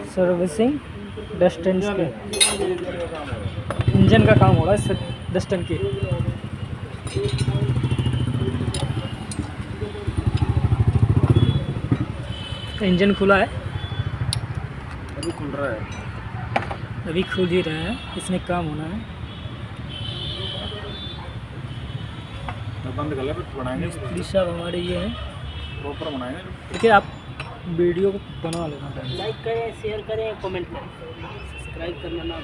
Servicing डस्टेंस के engine का काम हो रहा है डस्टन की। इंजन खुला है, अभी खुल रहा है, अभी खुल ही रहा है, इसमें काम होना है। बंद कर ले, बनाएंगे मिस्त्री साहब हमारे ये हैं। प्रॉपर बनाएंगे। देखिए आप वीडियो को बना लेना। लाइक करें, शेयर करें, कमेंट करें, सब्सक्राइब करना ना